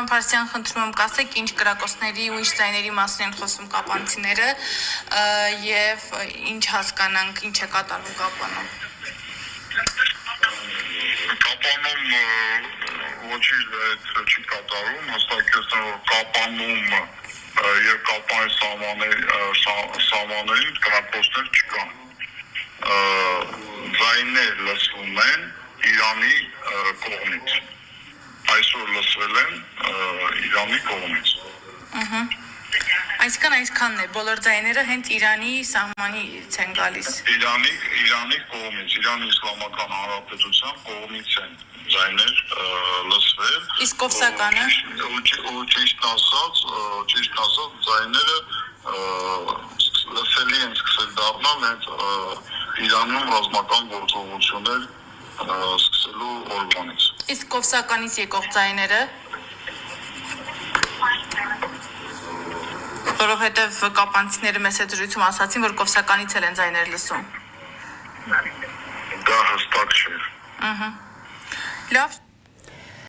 Պարոն Փարսյան, խնդրում եմ կասեք, ինչ կրակոցների ու ինչ ձայների մասին են խոսում կապանցիները եւ ինչ հասկանանք, ինչ է կատարվում Կապանում։ Կապանում ոչինչ չի կատարում, հստակեցնում որ Կապանում եւ Կապանի սահմաններին կրակոցներ չկան։ Ձայներ լսվում են Իրանի կողմից։ Այսօր լսվել են Իրանի կողմից։ Այսքան այսքանն է, բոլոր ձայները հենց Իրանի սահմանից են գալիս։ Իրանի կողմից, Իրանի Իսլամական Հանրապետության կողմից են ձայներ լսվել։ Իսկ Կովսականը։ Ճիշտ ասած, ձայները լսելի են սկսել դառնալ հենց Իրանում ռազմական գործողություններ սկսելու օրվանից։ Իսկ Կովսականից եկող ձայները։ Որովհետև կապանցիները մեծ դրույթում ասացին, որ Կովսականից էլ են ձայներ լսում։ Դա հստակ չէ։ Լավ,